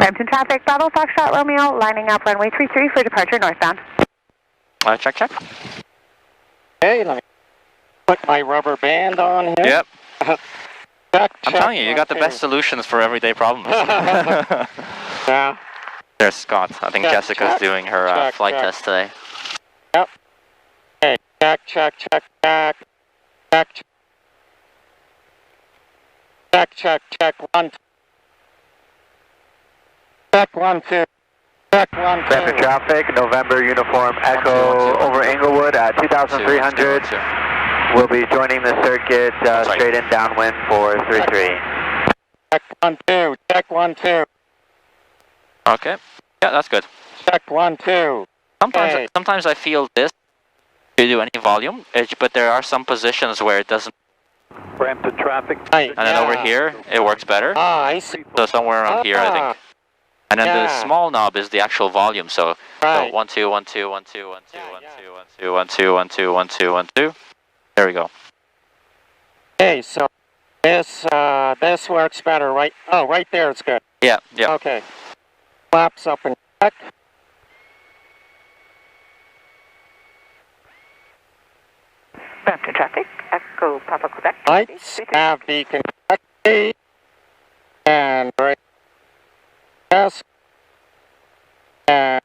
Brampton traffic, Bravo Foxtrot Romeo, lining up runway 33 for departure northbound. Check, check. Okay, let me put my rubber band on here. Yep. Check, I'm telling you, you got the best solutions for everyday problems. Yeah. There's Scott. I think Check, Jessica's check, doing her check, flight check. test today. Yep. Okay, check, check, check, check. Check, check, check, check, 1, 2. Check, 1, 2. Check, 1, 2. Brampton traffic, November uniform Echo over Inglewood at 2,300. We'll be joining the circuit straight in downwind for 33. Check, 1, 2. Check, 1, 2. Okay. Yeah, that's good. Check, 1, 2. Sometimes I feel this to do any volume, but there are some positions where it doesn't. Brampton traffic. Right, And then over here, it works better. Ah, I see. So somewhere around here, I think. And then the small knob is the actual volume. So, Right. 1 2 1 2 1 2 1 2 1 2 1 2 1 2 1 2 1 2 1 2. There we go. Okay, so this works better, right? Oh, right there it's good. Yeah, yeah. Okay. Flaps up and check. Brampton traffic, Echo Papa Quebec. Lights, nav beacon, check. And right. Yes. And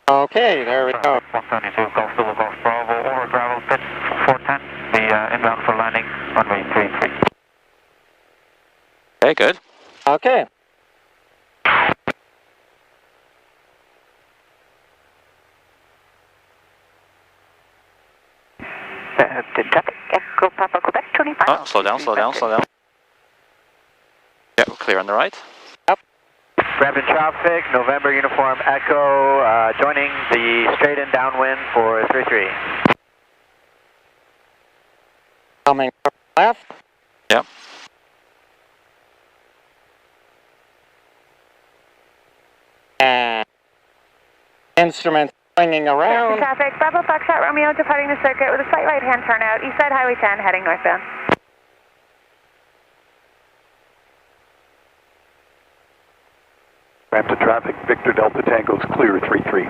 okay, there we go. 172 Golf Zulu Golf Bravo over gravel pit 410. The inbound for landing runway 33. Okay, good. Okay. Brampton traffic, Echo Papa Quebec 25. Oh, slow down, slow down, slow down. Yeah, we're clear on the right. Brampton traffic, November uniform Echo, joining the straight in downwind for 33. Coming left. Yep. And instruments swinging around. Traffic, Bravo Foxtrot Romeo departing the circuit with a slight right-hand turnout, east side Highway 10, heading northbound. Brampton traffic, Victor Delta Tango's clear 33.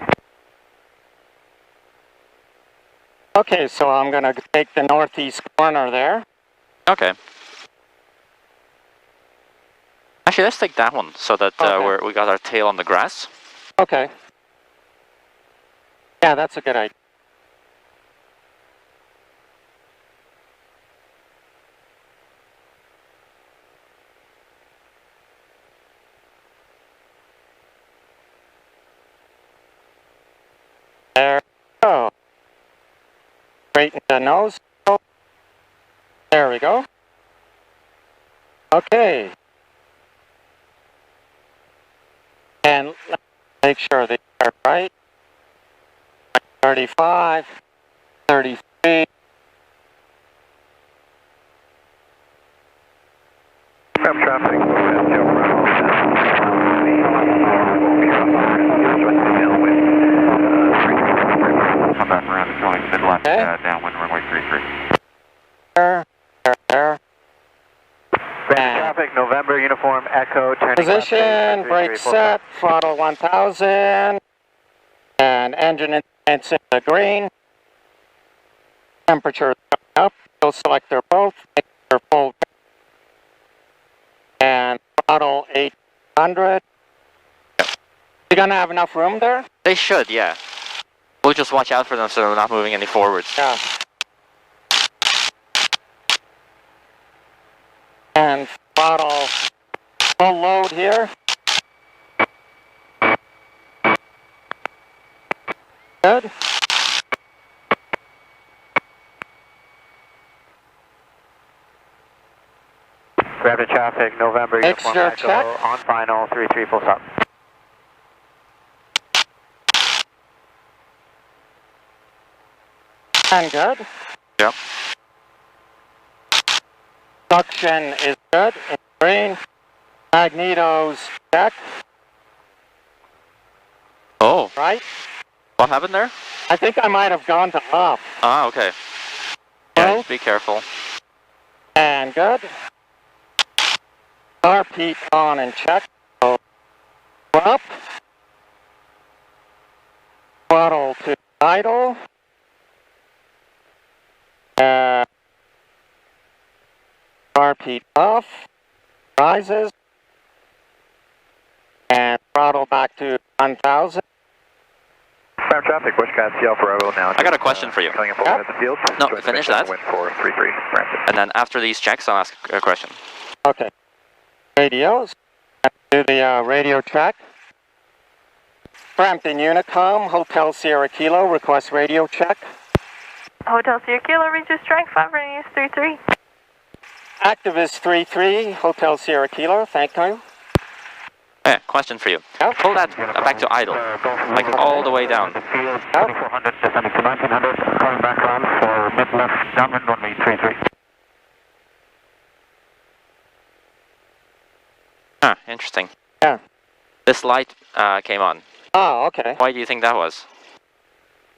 Okay, so I'm going to take the northeast corner there. Okay. Actually, let's take that one so that we got our tail on the grass. Okay. Yeah, that's a good idea. There we go. Straighten the nose. There we go. Okay. And let's make sure they are right. 35, 33. Brampton traffic, come back around going mid-left, downwind runway 33. There. Brampton traffic, November uniform Echo, turning Position, brake set, throttle 1000, and engine instruments in the green. Temperature up, fuel selector both, mixture full, and throttle 800. You gonna have enough room there? They should, yeah. We'll just watch out for them so they're not moving any forwards. Yeah. And throttle full load here. Good. Brampton traffic, November uniform Extra Echo, check. on final 33 full stop. And good. Yep. Suction is good. In green. Magnetos check. Oh, Right. what happened there? I think I might have gone to off. Ah, okay. Yeah, Oh. just be careful. And good. Carpeet on and check. So up. Throttle to idle. RP off. Rises. And throttle back to 1,000. Ground traffic, Bush Cat, CL Forever now. I got a question for you. Coming up over the field. No, finish that. Wind 433, Brampton. And then after these checks, I'll ask a question. Okay. Radios. Do the radio check. Brampton Unicom, Hotel Sierra Kilo, request radio check. Hotel Sierra Kilo, reduce strength, 5 running is 33. Active is 33, Hotel Sierra Kilo, thank you. Yeah, question for you. Yep. Pull that back to idle, like all the way down. 2400, descending to 1900, coming back on for mid-left, downwind runway 33. Ah, interesting. Yeah. This light came on. Oh, okay. Why do you think that was?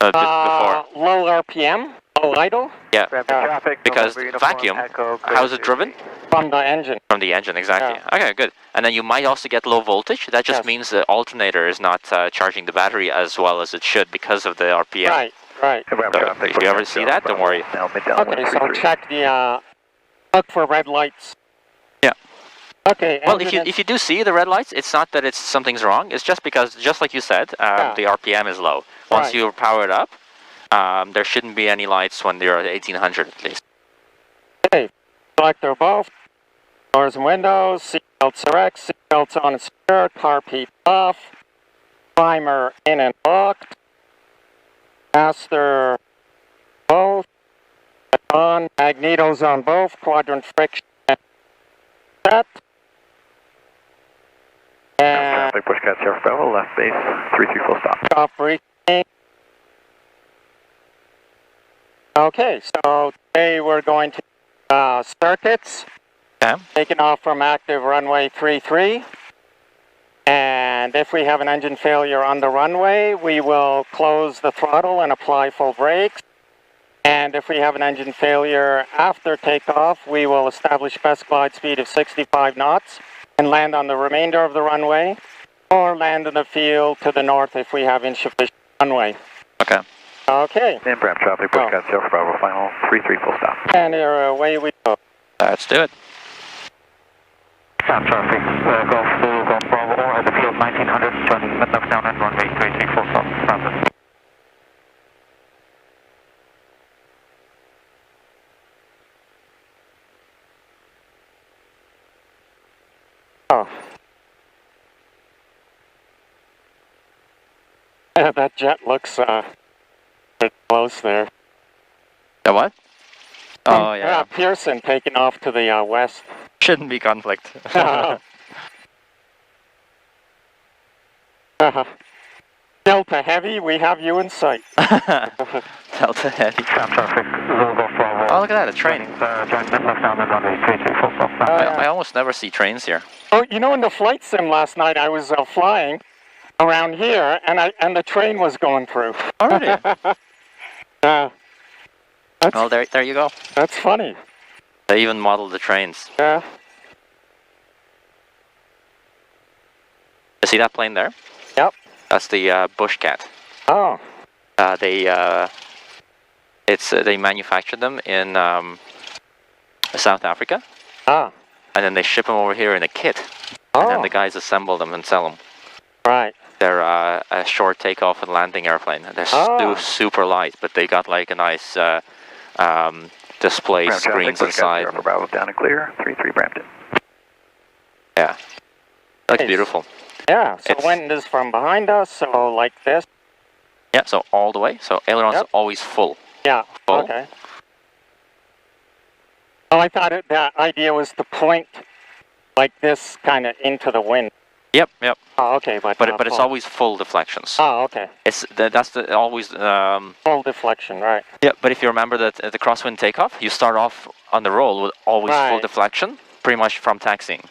Before. Low RPM, low idle. Yeah, Traffic, because November uniform, vacuum, Echo, how is it driven? From the engine. From the engine, exactly. Okay, good. And then you might also get low voltage. That just Yes. means the alternator is not charging the battery as well as it should because of the RPM. Right, right. So if you ever see that, don't worry. Okay, so check the, look for red lights. Yeah. Okay. Well, if you do see the red lights, it's not that something's wrong. It's just because, just like you said, the RPM is low. Once Right. you power it up, there shouldn't be any lights when you're at 1800 at least. Okay, selector above, doors and windows, seatbelts erect, seatbelts on and secured, car peak off, primer in and locked, master both, on, magnetos on both, quadrant friction set, and Traffic, Bush Cat, Sierra Forever, left base, 33 full stop. stop braking. Okay, so today we're going to circuits. Okay. Taking off from active runway 33. And if we have an engine failure on the runway, we will close the throttle and apply full brakes. And if we have an engine failure after takeoff, we will establish best glide speed of 65 knots and land on the remainder of the runway, or land in the field to the north if we have insufficient runway. Okay. Okay. In Brampton traffic, Bush Cat, Sierra Forever, final 33 full stop. And away we go. Let's do it. Brampton traffic, Golf Zulu, Golf Bravo, or at the field 1900, turning mid-left down and runway 33 full stop, Brampton. Oh. Yeah, that jet looks pretty close there. The what? Oh, yeah. Pearson taking off to the west. Shouldn't be conflict. Delta Heavy, we have you in sight. Delta Heavy. Traffic, Zulu, Golf Bravo. Oh, look at that, a train. Join mid-left down and runway 33 full stop, I almost never see trains here. Oh, you know, in the flight sim last night, I was flying around here, and the train was going through. Already? That's, Well, there you go. that's funny. They even modeled the trains. Yeah. You see that plane there? Yep. That's the Bush Cat. Oh. They manufactured them in South Africa, Ah. and then they ship them over here in a kit, and then Oh. the guys assemble them and sell them. Right. They're a short takeoff and landing airplane. They're super light, but they got like a nice display screens inside. Bravo down and clear, 33 Brampton. Yeah, looks Nice. beautiful. Yeah, so It's- wind is from behind us, so like this. Yeah, so all the way. So aileron's Yep. always full. Yeah, Full. okay. Well, I thought the idea was to point like this kind of into the wind. Yep. Oh, okay, but But it's full. always full deflections. Oh, okay. That's always. Full deflection, right. Yeah, but if you remember that the crosswind takeoff, you start off on the roll with always full Right. deflection, pretty much from taxiing.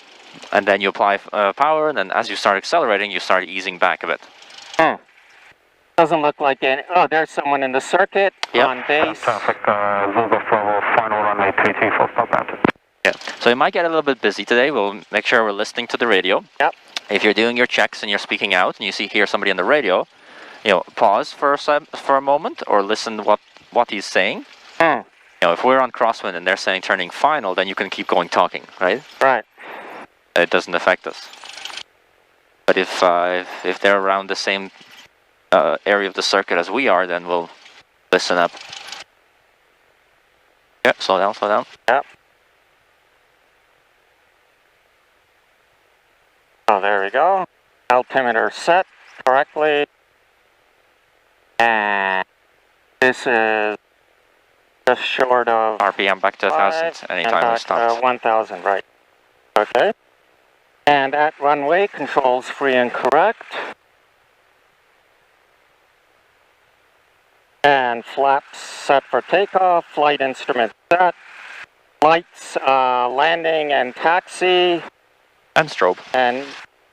And then you apply power, and then as you start accelerating, you start easing back a bit. Doesn't look like any. Oh, there's someone in the circuit Yep. on base. Traffic, Zulu, Bravo, final runway 33 full stop, Brampton. Yeah. So it might get a little bit busy today. We'll make sure we're listening to the radio. Yep. if you're doing your checks and you're speaking out and you hear somebody on the radio, pause for a moment or listen to what he's saying. If we're on crosswind and they're saying turning final, then you can keep going talking, right? Right. It doesn't affect us. But if they're around the same area of the circuit as we are, then we'll listen up. Yep, slow down, slow down. Yep. Oh, there we go. Altimeter set correctly. And this is just short of RPM back to 1,000 anytime we stop. 1,000, right. Okay. And at runway, controls free and correct. And flaps set for takeoff, flight instrument set. Lights, landing and taxi. And strobe. And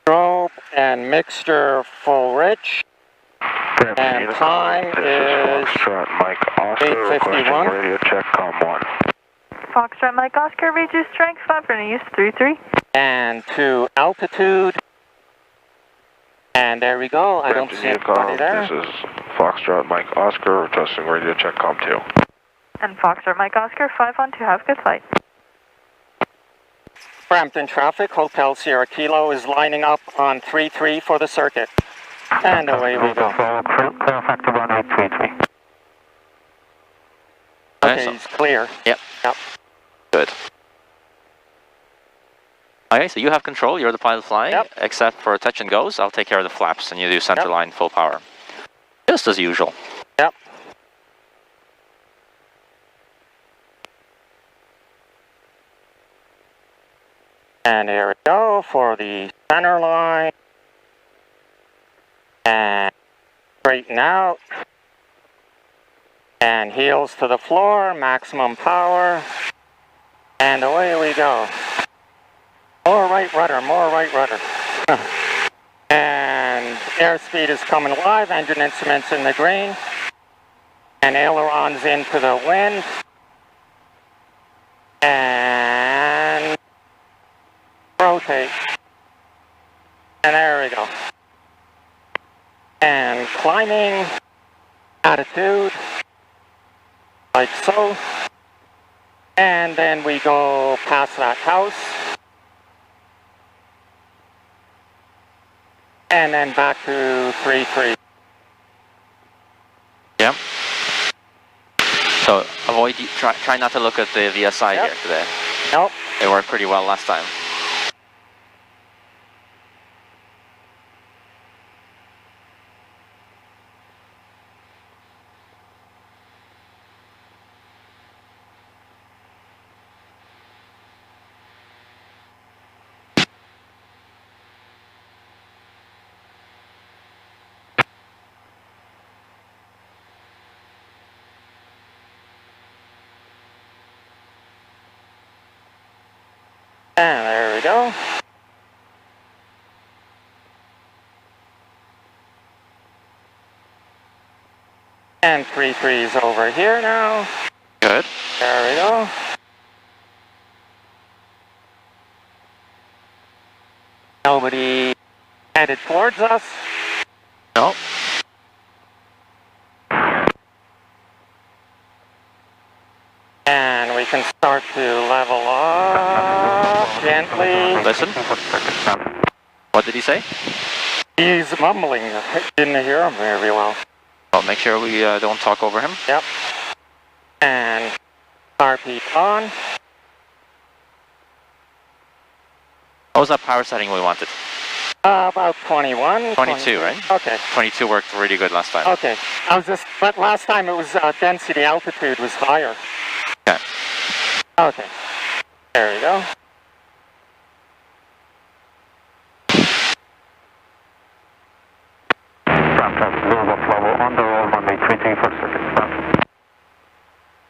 strobe and mixture full rich. And time is 8:51. Radio check, com 1. Foxtrot Mike Oscar, reduce strength, 5 for use 33. And to altitude. And there we go. I don't see anybody there. This is Foxtrot Mike Oscar, testing radio check, com 2. And Foxtrot Mike Oscar, 512, have a good flight. Brampton traffic, Hotel Sierra Kilo is lining up on 33 for the circuit. And away we go. Okay, he's clear. Yep. Yep. Good. Okay, so you have control, you're the pilot flying, yep. Except for touch and goes, I'll take care of the flaps and you do center line full power. Just as usual. Yep. And here we go for the center line. And straighten out. And heels to the floor, maximum power. And away we go. More right rudder, more right rudder. And airspeed is coming live, engine instruments in the green. And ailerons into the wind. And rotate. And there we go. And climbing, attitude, like so. And then we go past that house. And then back to 3-3. Yep. So avoid, try not to look at the VSI here today. Nope. It worked pretty well last time. And there we go. And 3-3 is over here now. Good. There we go. Nobody headed towards us. No. And we can start to level up gently. Listen. What did he say? He's mumbling. I didn't hear him very well. Well, make sure we don't talk over him. Yep. And RP on. What was that power setting we wanted? About 21. 22, right? Okay. 22 worked really good last time. Okay. But last time it was density altitude was higher. Okay. Okay. There we go.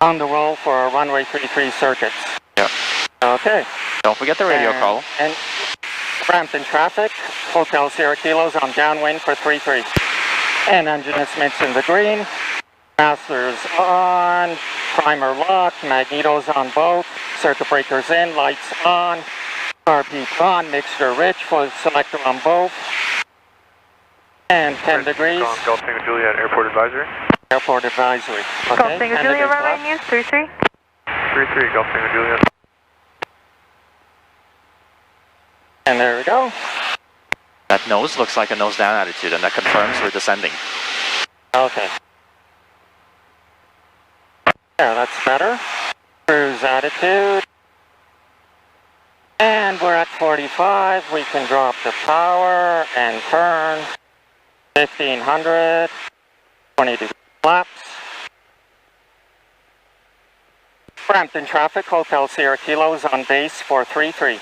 On the roll for runway 33 circuits. Yep. Okay. Don't forget the radio call. And Brampton traffic, Hotel Sierra Kilos on downwind for 33. And engine instruments in the green. Masters on, primer locked, magnetos on both, circuit breakers in, lights on. RP on, mixture rich, full selector on both. And 10 degrees. Golf Tango Juliet, airport advisory. Airport advisory. Okay, Golf Tango 10 Juliet, degrees runway left. news 33. 33, Golf Tango Juliet. And there we go. That nose looks like a nose down attitude, and that confirms we're descending. Okay. Yeah, that's better. Cruise attitude. And we're at 45. We can drop the power and turn. 1500. 20 degree flaps. Brampton traffic, Hotel Sierra Kilos on base 433.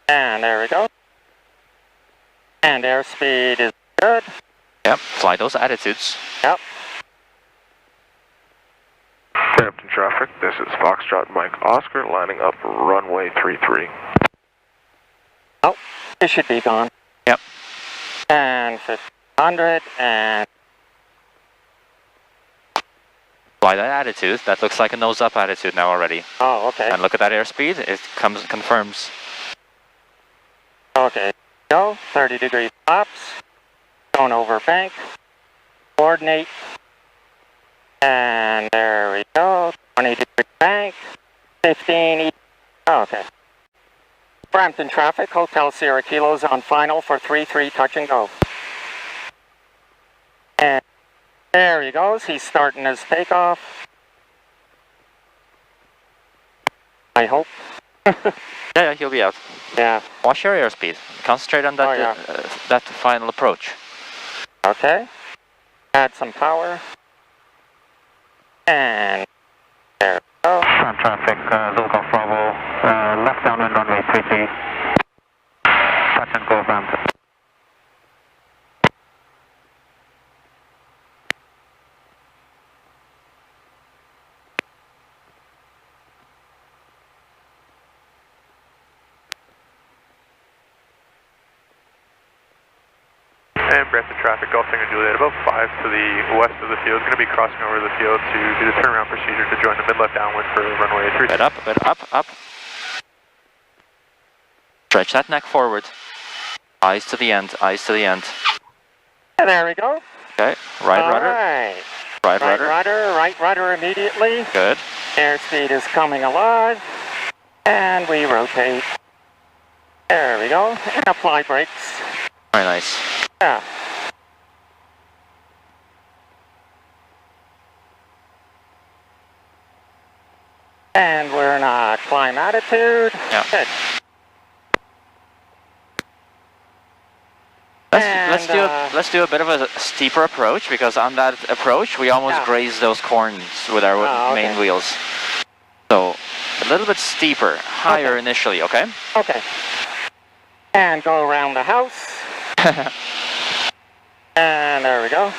And there we go. And airspeed is good. Yep, fly those attitudes. Yep. Brampton traffic, this is Foxtrot Mike Oscar, lining up runway 33. Oh, it should be gone. Yep. And 1500 and Fly that attitude. That looks like a nose up attitude now already. oh, okay. And look at that airspeed. It confirms. Okay. Go 30 degree flaps. Going over bank. Coordinate. And there we go. 20 degree bank. 15. Oh, okay. Brampton traffic, Hotel Sierra Kilos on final for 33 touch and go. And there he goes. He's starting his takeoff. I hope. Yeah, he'll be out. Yeah. Watch your airspeed. Concentrate on that, Oh, yeah. that final approach. Okay. Add some power. And there we go. Traffic, Zulu Bravo, left downwind runway 33. Touch and go, Brampton. And Brampton traffic, Golf Tango Juliet, about 5 to the west of the field. Going to be crossing over the field to do the turnaround procedure to join the mid-left downwind for runway 33. Bit up, bit up, up. Stretch that neck forward. Eyes to the end, eyes to the end. And there we go. Okay, right All rudder, right. right Right rudder. rudder, right rudder immediately. Good. Airspeed is coming alive. And we rotate. There we go. And apply brakes. Very nice. Yeah. And we're in a climb attitude. Yeah. Good. Let's do a bit of a steeper approach, because on that approach we almost Yeah. grazed those corns with our Oh, okay. main wheels. So a little bit steeper, higher Okay. initially, okay? Okay. And go around the house. And there we go.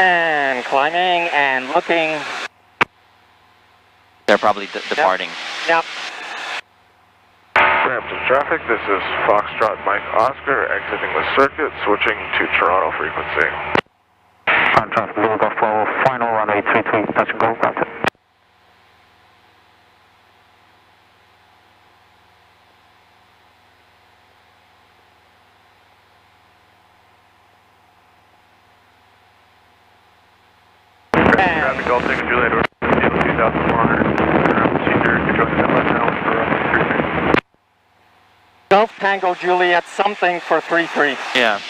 And climbing and looking. They're probably departing. Yep. Brampton traffic, this is Foxtrot Mike Oscar, exiting the circuit, switching to Toronto frequency. Traffic, Zulu Bravo, final runway 33, touch and go, Brampton. Traffic, Golf Tango Juliet, over the field, 2,400, turnaround procedure to join the mid-left downwind for runway 33. Golf Tango Juliet something for 33. Yeah.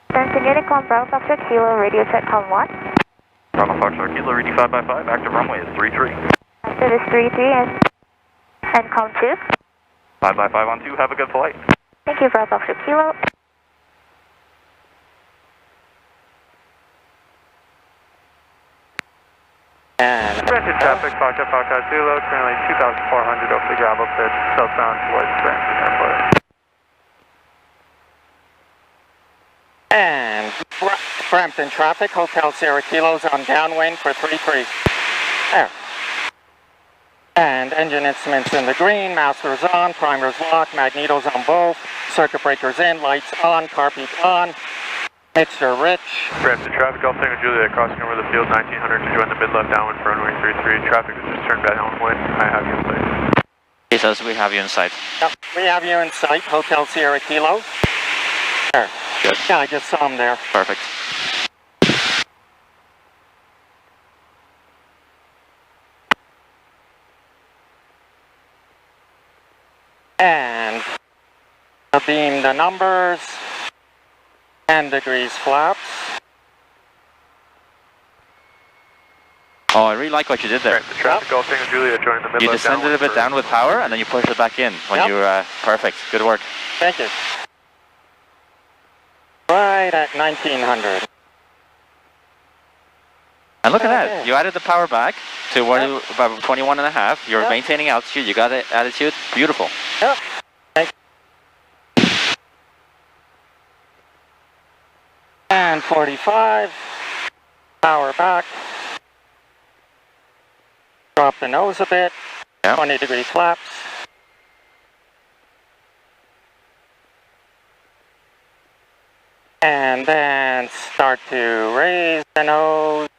Brampton Unit, Column Bravo, Foxtrot Kilo, radio set column 1. Bravo Foxtrot Kilo, reading 5x5, active runway is 33. After this 33 and column 2. 5x5 on 2, have a good flight. Thank you, Bravo Foxtrot Kilo. And Brampton traffic, Foxtrot Kilo, currently 2,400 over the gravel pit, southbound towards Brampton Airport. And Brampton traffic, Hotel Sierra Kilos on downwind for 33. There. And And engine instruments in the green, masters on, primers locked, magnetos on both, circuit breakers in, lights on, car peak on, mixture rich. Brampton traffic, Golf Tango Juliet crossing over the field 1900 to join the mid-left downwind for runway 33. Traffic is just turned back downwind. I have you in sight. He says we have you in sight. Yep, we have you in sight, Hotel Sierra Kilo. There. Good. Yeah, I just saw him there. Perfect. And beam the numbers, 10 degrees flaps. Oh, I really like what you did there. The traffic, Golf Tango Juliet joining the mid-left You descended a bit down with power and then you pushed it back in when you were perfect. Good work. Thank you. Right at 1900. And look at that. You added the power back to about 21 and a half. You're maintaining altitude. You got it, attitude. Beautiful. Yep. Thank you. And 45. Power back. Drop the nose a bit. 20 degree flaps. And then start to raise the nose.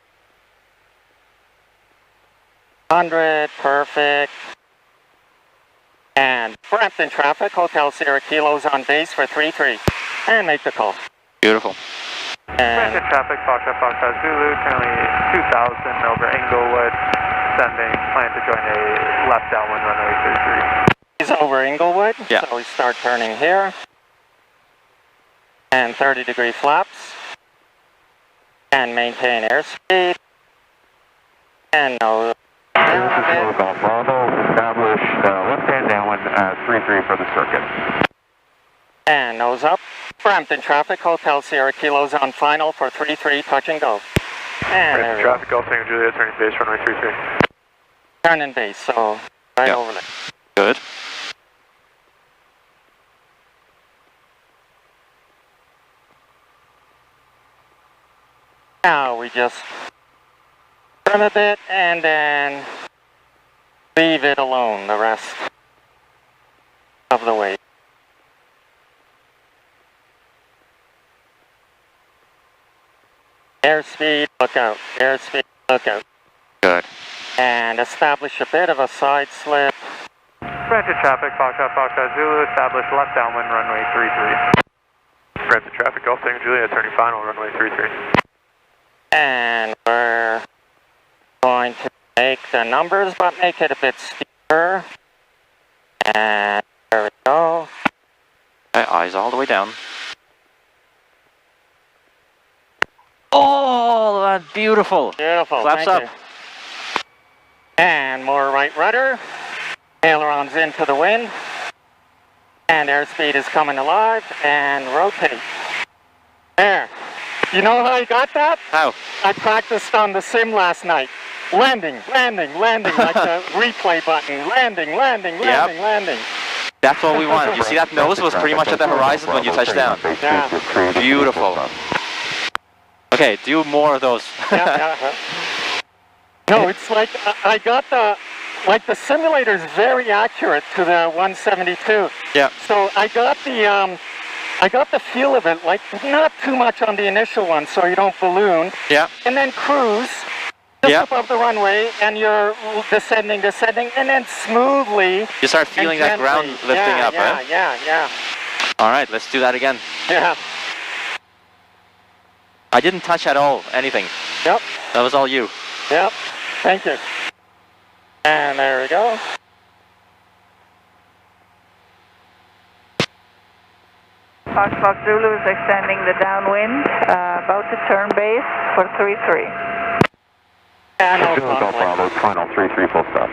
100, perfect. And Brampton traffic, Hotel Sierra Kilo's on base for 33. And make the call. Beautiful. And Brampton traffic, Foxtrot Zulu, currently 2000 over Inglewood, sending, plan to join a left downwind runway 33. he's over Inglewood, Yeah. so we start turning here. And 30 degree flaps. And maintain airspeed. And no. Bravo, establish left-hand downwind 33 for the circuit. And nose up. Brampton traffic, Hotel Sierra Kilo's on final for 33, touch and go. And there we go. Traffic, Golf Tango Juliet, turning base, runway 33. Turning base, so right over there. Good. Now we just trim a bit and then leave it alone the rest of the way. Airspeed, look out. Airspeed, look out. Good. And establish a bit of a side slip. Brampton traffic, Foxtrot Zulu, establish left downwind, runway 33. Brampton traffic, Golf Tango Juliet, turning final, runway 33. And we're going to make the numbers, but make it a bit steeper. And there we go. Okay, eyes all the way down. Oh, that's beautiful. Beautiful. Flaps thank up. you. And more right rudder. Ailerons into the wind. And airspeed is coming alive. And rotate. There. You know how I got that? How? I practiced on the sim last night. Landing, landing, landing, like the replay button. Landing, landing, landing, landing. That's what we wanted. You see that nose was pretty much at the horizon when you touched down. Yeah. Beautiful. Okay, do more of those. Yeah. No, it's like I got the simulator's very accurate to the 172. Yeah. So I got the feel of it, like not too much on the initial one, so you don't balloon. Yeah. And then cruise just above the runway, and you're descending, and then smoothly. You start feeling that ground lifting up, huh? Yeah. All right, let's do that again. Yeah. I didn't touch at all, anything. Yep. That was all you. Yep. Thank you. And there we go. Foxtrot Zulu is extending the downwind, about to turn base for 33. Yeah, no Zulu Golf problem. Bravo, final 33 full stop.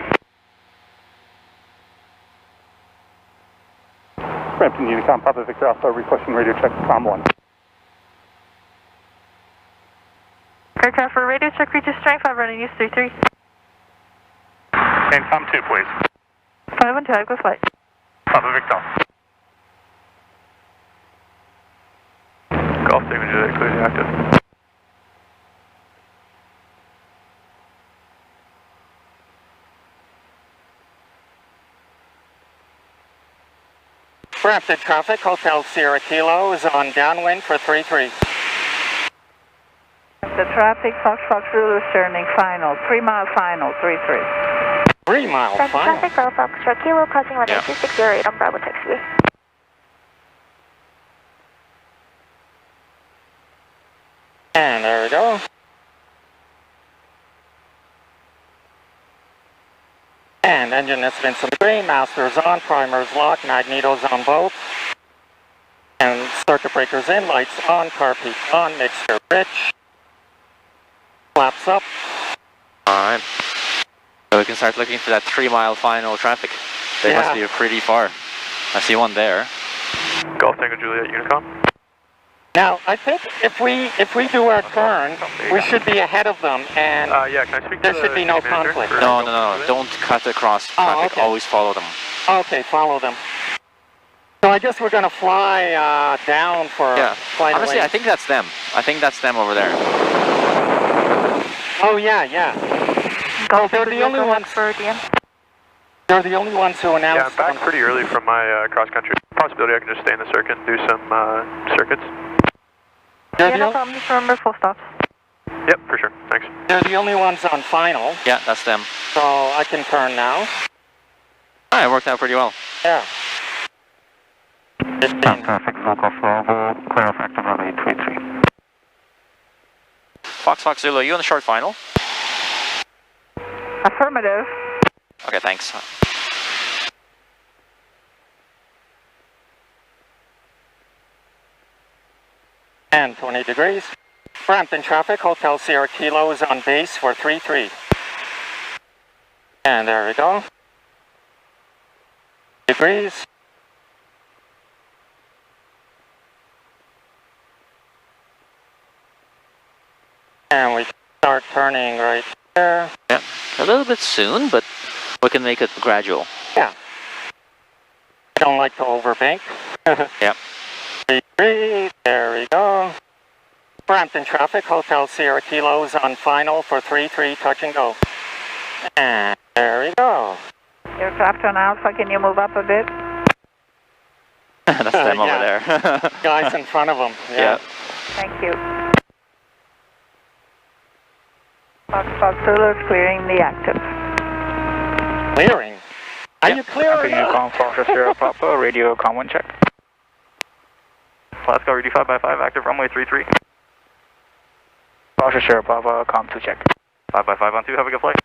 Brampton Unicom, Papa Victor Alpha, requesting radio check, COM 1. Aircraft for radio check, reaches strength 5 running use 33. And COM 2, please. 512, go flight. Papa Victor. Golf Tango Juliet, clearly active. Brampton traffic, Hotel Sierra Kilo is on downwind for 33. The traffic, Fox Zulu is turning final, 3 mile final, 33. 3 mile Brampton final. traffic, Bravo Foxtrot Kilo, crossing runway 2608 on Bravo taxiway. And there we go. And engine has been some green, master's on, primers locked, magnetos on both. And circuit breakers in, lights on, car peak on, mixture rich. Flaps up. Alright. So we can start looking for that 3 mile final traffic. They must be pretty far. I see one there. Golf Tango Juliet Unicom. Now, I think if we do our turn, we should be ahead of them, and yeah, can I speak there to should be no conflict. No. Don't cut across traffic. okay. Always follow them. Okay, follow them. So I guess we're going to fly down for flight Honestly, away. I think that's them. I think that's them over there. Oh, yeah. Golf they're the only ones. They're the only ones who announced. Yeah, I'm back pretty early from my cross-country. Possibility I can just stay in the circuit and do some circuits. No problem, just remember full stops. Yep, for sure. Thanks. They're the only ones on final. Yeah, that's them. So I can turn now. Alright, it worked out pretty well. Yeah. Traffic, local Bravo, clear off active runway 33. Fox Zulu, are you on the short final? Affirmative. Okay, thanks. And 20 degrees. Brampton traffic, Hotel Sierra Kilo is on base for 33. And there we go. Degrees. And we start turning right there. Yeah, a little bit soon, but we can make it gradual. Yeah. I don't like to overbank. Yep. 33, there we go. Brampton traffic, Hotel Sierra Kilo is on final for 33, touch and go. And there we go. Aircraft on Alpha, can you move up a bit? That's them over there. Guys in front of them. Yeah. Thank you. Fox Zulu is clearing the active. Clearing? Are you clearing? Unicom, Fox Sierra Papa, radio com 1 check. Glasgow, ready 5x5, active runway 33. Fox Sierra Papa, com 2 check. 5x5 on 2, have a good flight.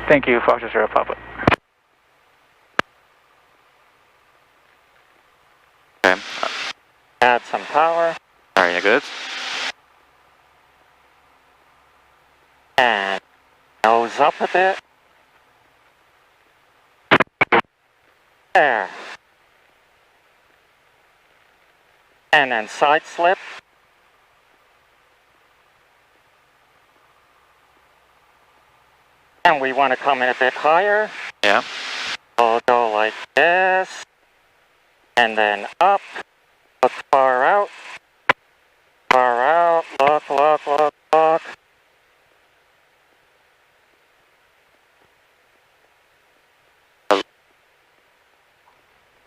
Thank you, Fox Sierra Papa. Okay. Add some power. Very good. And nose up a bit. There. And then side slip. And we want to come in a bit higher. Yeah. We'll go like this. And then up. Look far out. Far out. Look.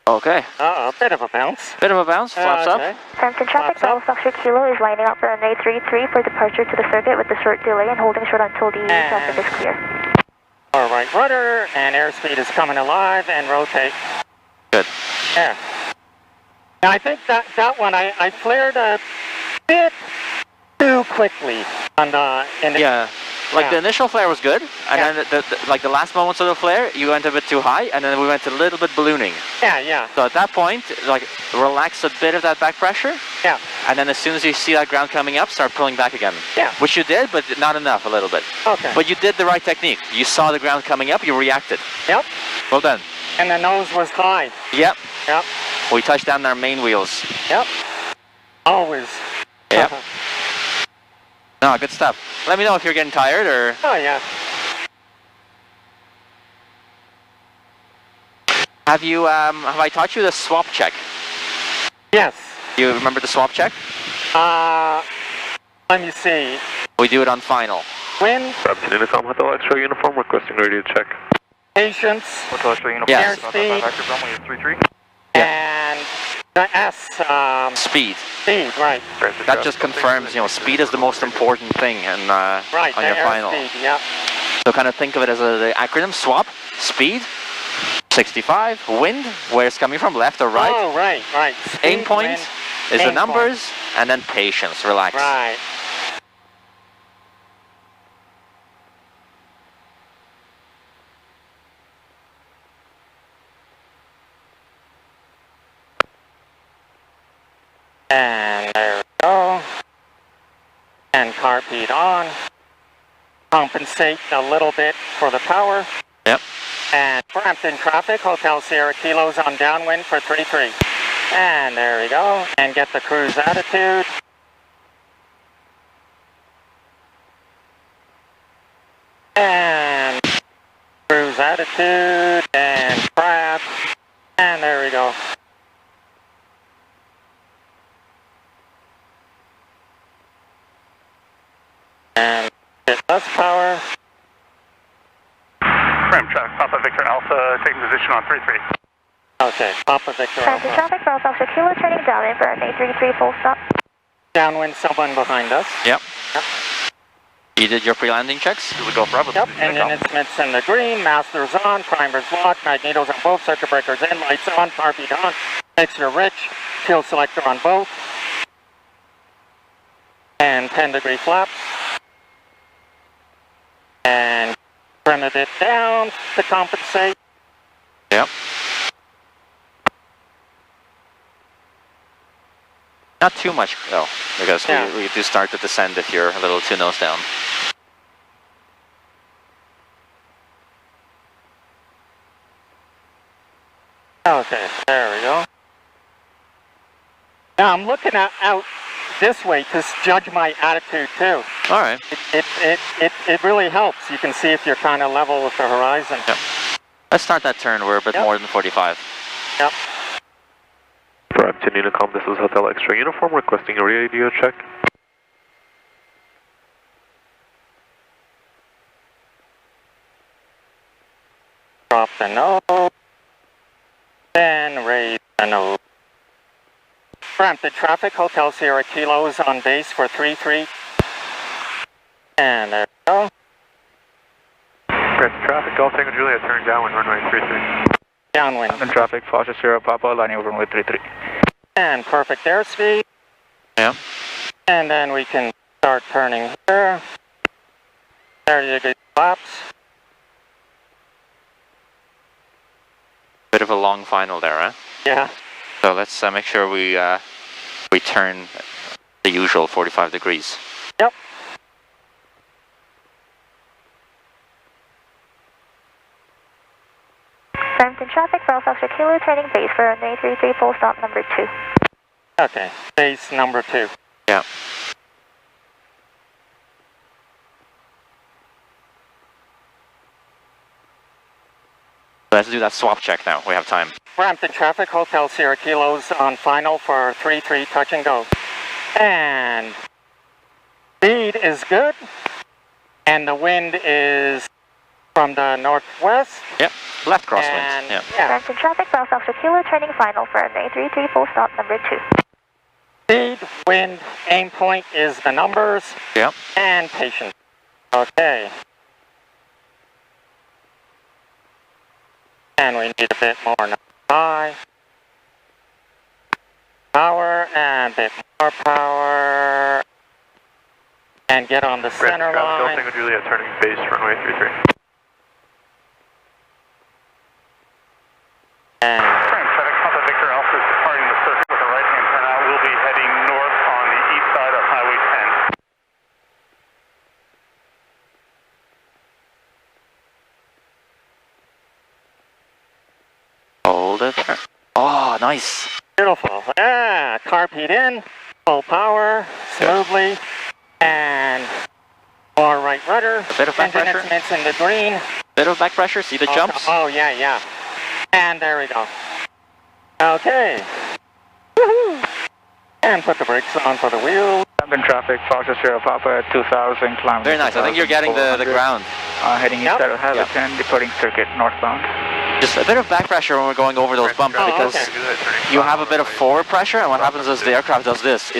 Okay. A bit of a bounce. Bit of a bounce, flaps up. Brampton traffic, Bravo Foxtrot Kilo is lining up for runway 33 for departure to the circuit with a short delay and holding short until the traffic is clear. All right, rudder and airspeed is coming alive and rotate. Good. Yeah. Now I think that one I flared a bit too quickly on the. The initial flare was good, and then the last moments of the flare, you went a bit too high, and then we went a little bit ballooning. Yeah. So at that point, relax a bit of that back pressure. Yeah. And then as soon as you see that ground coming up, start pulling back again. Yeah. Which you did, but not enough, a little bit. Okay. But you did the right technique. You saw the ground coming up, you reacted. Yep. Well done. And the nose was high. Yep. Yep. We touched down our main wheels. Yep. Always. Yep. No, good stuff. Let me know if you're getting tired or... Oh, yeah. Have I taught you the swap check? Yes. You remember the swap check? Let me see. We do it on final. Wind. Brampton Unicom, Hotel X-ray uniform, requesting radio check. Patience. Hotel X-ray uniform, Yes. Airspeed. active runway 33. And The S. Speed. Speed, right. That just confirms, speed is the most important thing on your final. Speed, yeah. So kind of think of it as the acronym SWAP, speed, 65, wind, where it's coming from, left or right. Oh, right. Speed, aim point wind, is the aim numbers, point. and then patience, relax. Right. And there we go. And carpet on. Compensate a little bit for the power. Yep. And Brampton traffic, Hotel Sierra Kilos on downwind for 33. And there we go. And get the cruise attitude. And cruise attitude and crab. And there we go. And bit less power. Ram traffic, Papa Victor Alpha, taking position on 33. Okay, Papa Victor Brampton Alpha. traffic, Cross Officer Kilo, turning downwind for runway 33, full stop. Downwind, someone behind us. Yep. Yep. You did your pre-landing checks? Here we go, Bravo. Yep, engine instruments in the green, masters on, primers locked, magnetos on both, circuit breakers in, lights on, carpet on, mixture rich, fuel selector on both, and 10-degree flaps. And trim a bit down to compensate. Yep. Not too much, though, because we do start to descend if you're a little too nose down. Okay, there we go. Now I'm looking out this way to judge my attitude too. All right. It really helps. You can see if you're kind of level with the horizon. Yep. Let's start that turn. We're a bit more than 45. Yep. Brampton Unicom, this is Hotel Extra Uniform, requesting a radio check. Drop the nose. Then raise the nose. Brampton traffic, Hotel Sierra Kilos on base for 33. And there we go. Brampton traffic, Golf Tango Juliet, turning downwind, runway 33. Downwind. Brampton traffic, Foster Sierra Papa, lining over runway 33. And perfect airspeed. Yeah. And then we can start turning here. There you go, flaps. Bit of a long final there, huh? Yeah. So let's make sure we turn the usual 45 degrees. Yep. Brampton traffic, Cross Officer Kilo, turning base for runway 33, full stop number 2. Okay, base number 2. Yeah. Let's do that swap check now. We have time. Brampton traffic, Hotel Sierra Kilos on final for 33, touch and go. And speed is good. And the wind is from the northwest. Yep. Left crosswind. And Yeah. Brampton traffic, Cross Officer Kilo, turning final for runway 33, full stop number 2. Speed, wind, aim point is the numbers. Yep. And patience. Okay. And we need a bit more high. Power and a bit more power. And get on the center Golf line. Tango Juliet, turning base, runway 33. And Traffic, Papa Victor Alpha is departing the circuit with a right-hand turnout. We'll be heading north on the east side of Highway 10. Hold it there. Oh, nice. beautiful. Ah, carpet in, full power, smoothly, and more right rudder. A bit of back engine pressure. instruments in the green. Bit of back pressure, see the jumps? Oh, yeah, yeah. And there we go. Okay. Woohoo! And put the brakes on for the wheels. Brampton traffic, Foster Sierra Papa at 2,000 kilometers. Very nice, I think you're getting the ground. Heading east Yep. out of Highway 10, departing circuit northbound. Just a bit of back pressure when we're going over those bumps because you have a bit of forward pressure, and what happens is the aircraft does this.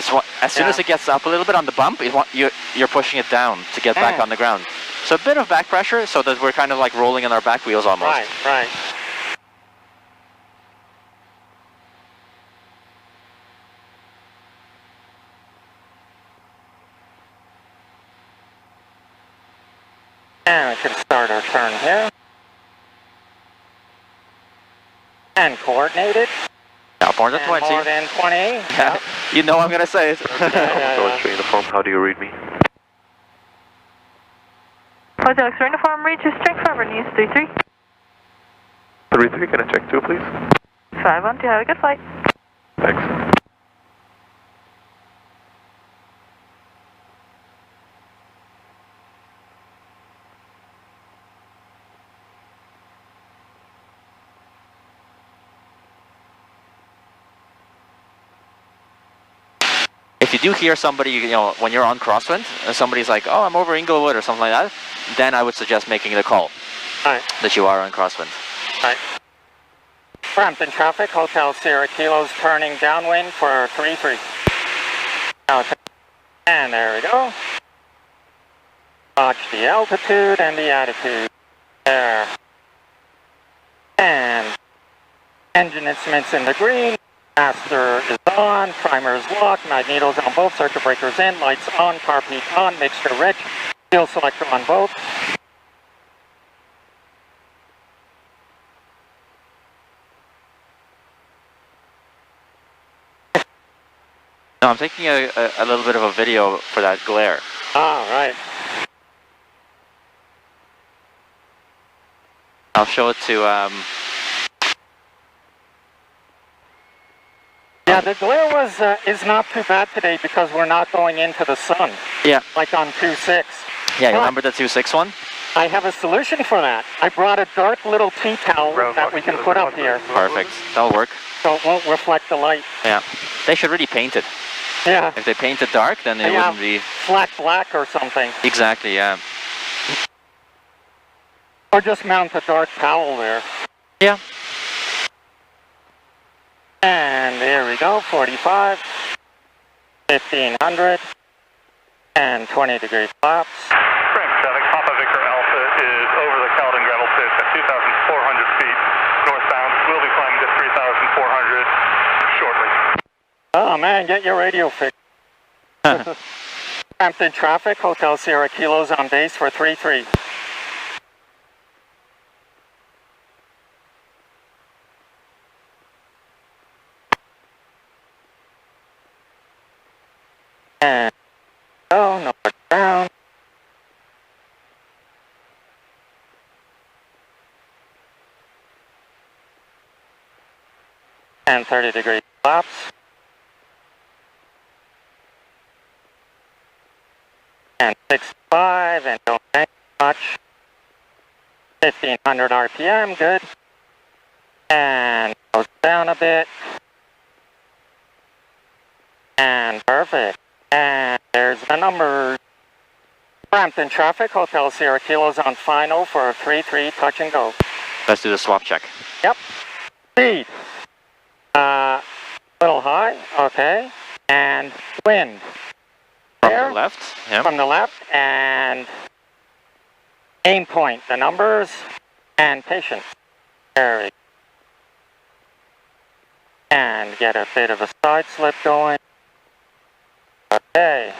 As soon as it gets up a little bit on the bump, you're pushing it down to get back on the ground. So a bit of back pressure so that we're kind of like rolling in our back wheels almost. Right. And we can start our turn here. And coordinated. Yeah, more than 20. More than 20. Yeah. You know I'm going to say it. Uniform, how do you read me? Hotel X-ray uniform, reaches check for news 33. 33, can I check 2, please? 5-1, have a good flight. Thanks. If you do hear somebody, you know, when you're on crosswind, and somebody's like, oh, I'm over Inglewood or something like that, then I would suggest making the call that you are on crosswind. Right. Brampton traffic, Hotel Sierra Kilos turning downwind for 33. Okay. And there we go. Watch the altitude and the attitude. There. And engine instruments in the green. Master is on, primer is locked, magnetos on both, circuit breakers in, lights on, car peak on, mixture rich, fuel selector on both. No, I'm taking a little bit of a video for that glare. Ah, right. I'll show it to Yeah, the glare is not too bad today because we're not going into the sun. Yeah. Like on 2.6. Yeah, you remember the 2.6 one? I have a solution for that. I brought a dark little tea towel that we can put up here. Perfect. That'll work. So it won't reflect the light. Yeah. They should really paint it. Yeah. If they paint it dark, then it wouldn't be... flat black or something. Exactly, yeah. Or just mount a dark towel there. Yeah. And there we go, 45, 1500, and 20-degree flaps. Frank, traffic, Papa Victor Alpha is over the Caledon Gravel Pit at 2,400 feet northbound. We'll be climbing to 3,400 shortly. Oh man, get your radio fixed. Brampton traffic, Hotel Sierra Kilos on base for 33. And north down. And 30-degree flaps. And 65 and don't make much. 1500 RPM, good. And goes down a bit. And perfect. And there's the numbers. Brampton traffic, Hotel Sierra Kilos on final for 33, touch and go. Let's do the swap check. Yep. Speed. Little high, okay. And wind. From There. the left, yeah. From the left, and aim point, the numbers, and patience. There we go. And get a bit of a side slip going. Okay.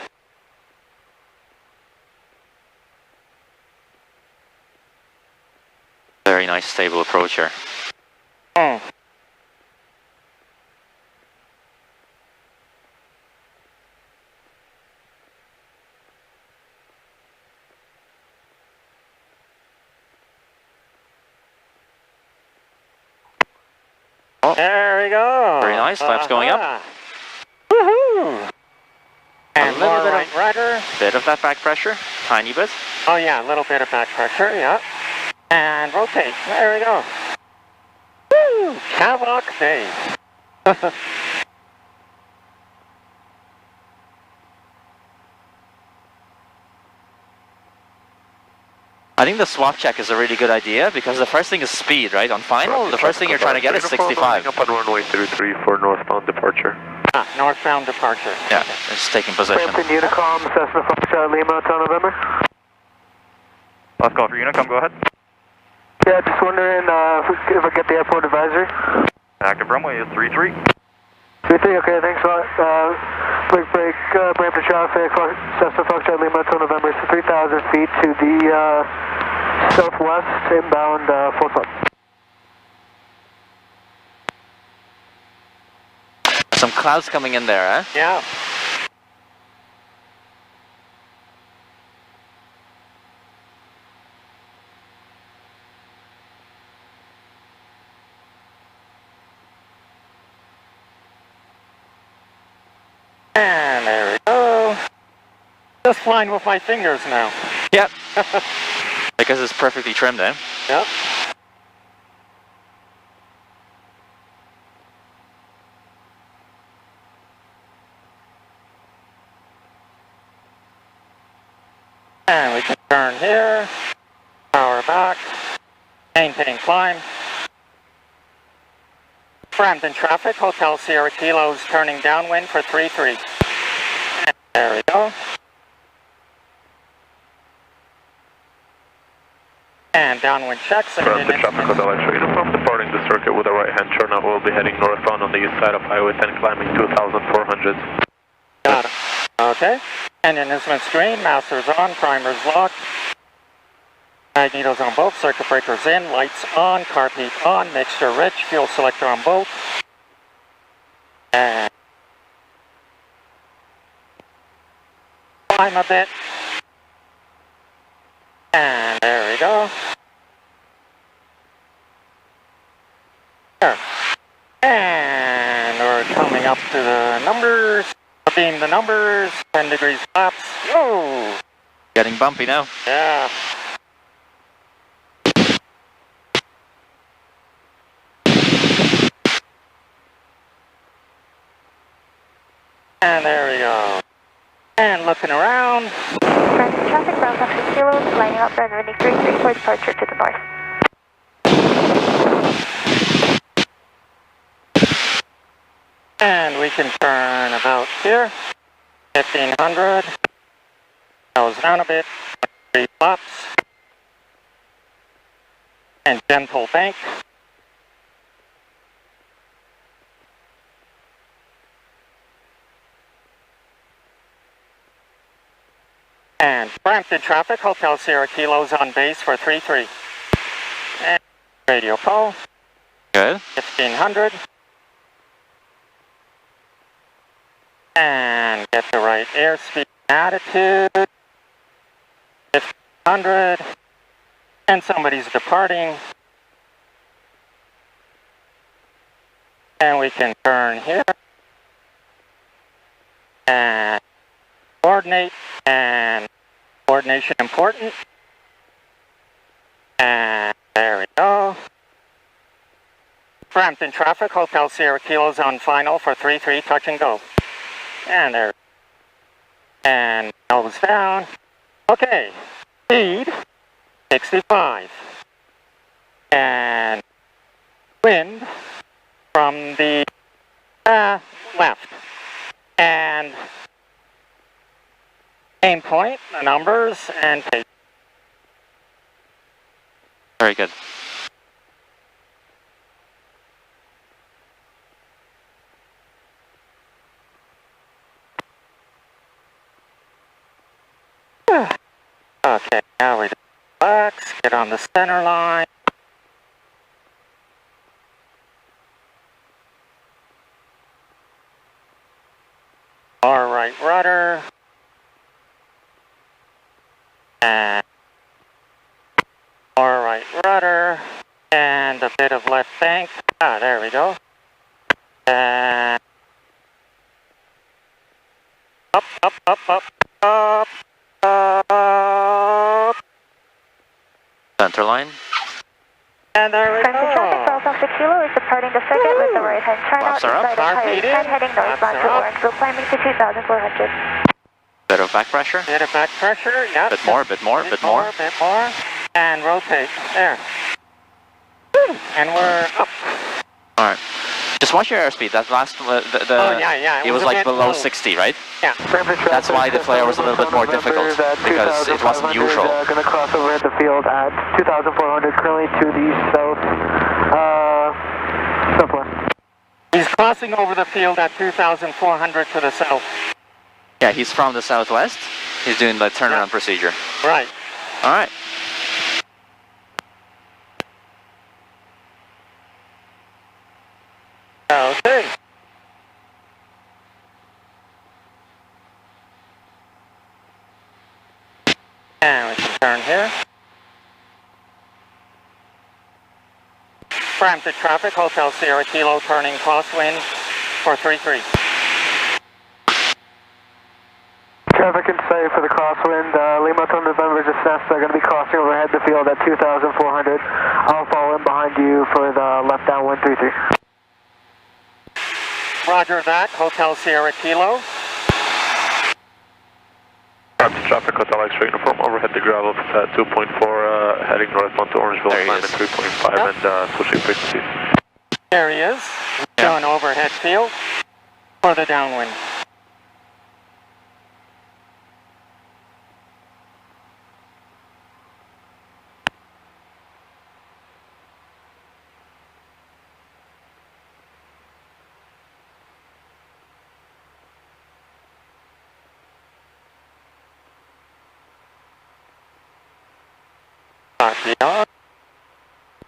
Very nice stable approach here. Oh. There we go. Very nice, flaps going up. Woohoo! And a little more bit right of rudder. Bit of that back pressure, tiny bit. Oh yeah, a little bit of back pressure, yeah. And rotate, there we go. Woo! Havoc day. I think the swap check is a really good idea because the first thing is speed, right? On final, the first thing you're trying to get is 65. Up on runway 33 for northbound departure. Northbound departure. Yeah, it's taking position. Brampton Unicom, Cessna Foxtrot Lima, Hotel November. Last call for Unicom, go ahead. Yeah, just wondering if I get the airport advisory. Active runway is 33. 33, okay, thanks a lot. Break, Brampton traffic, Cessna Foxtrot Lima, Hotel November, so 3,000 feet to the southwest, inbound 4 foot. Some clouds coming in there, eh? Yeah. And there we go. Just flying with my fingers now. Yep. Because it's perfectly trimmed, eh? Yep. And we can turn here, power back, maintain climb. Brampton traffic, Hotel Sierra Kilos turning downwind for 33. And there we go. And downwind checks. Brampton traffic, Hotel X-ray uniform, departing the circuit with a right-hand turn out. We'll be heading northbound on the east side of Highway 10, climbing 2,400. Got it. Okay. Engine instrument screen, masters on, primers locked. Magnetos on both, circuit breakers in, lights on, carb heat on, mixture rich, fuel selector on both. And climb a bit. And there we go. There. And we're coming up to the numbers. Beam the numbers, 10 degrees flaps. Whoa! Getting bumpy now. Yeah. And there we go. And looking around. Brampton traffic, Brampton 6 kilos, lining up runway 33 for departure to the north. And we can turn about here. 1500. Nose down a bit. 3 flaps. And gentle bank. And Brampton traffic, Hotel Sierra Kilos on base for 33. And radio call. Good. 1500. And get the right airspeed attitude. 1500. And somebody's departing. And we can turn here. And coordinate. And coordination important. And there we go. Brampton traffic, Hotel Sierra Kilos on final for 33, touch and go. And there. And nose down. Okay. Speed 65. And wind from the left. And aim point, the numbers, and take. Very good. Okay, now we relax, get on the center line. Our right rudder. And our right rudder. And a bit of left bank. There we go. And up, up, up, up, up. Center line. And there we Brampton traffic, go. Brampton 6 kilo is departing the circuit with the right hand turn out Flaps are up. inside of Highway 10 heading northbound to Orangeville, climbing to 2,400. Bit of back pressure. Bit of back pressure, yeah. Bit more, bit more, bit more. Bit more. And rotate. There. And we're up. Alright. Just watch your airspeed. That last, Oh, yeah. it was a like bit below low. 60, right? Yeah. That's why the flare was a little bit more difficult, because it wasn't usual. Going to cross over at the field at 2,400, currently to the southwest. He's crossing over the field at 2,400 to the south. Yeah, he's from the southwest. He's doing the turnaround procedure. Right. Alright. Okay. And we can turn here. Brampton traffic, Hotel Sierra Kilo, turning crosswind for 33. Traffic in sight for the crosswind. Lima to November to Cessna, going to be crossing overhead the field at 2,400. I'll follow in behind you for the left downwind 33. Roger that, Hotel Sierra Kilo. Brampton traffic, Hotel X-ray uniform, overhead the gravel at 2.4, heading northbound to Orangeville, climbing 3.5 and switching frequencies. There he is, doing overhead field for the downwind.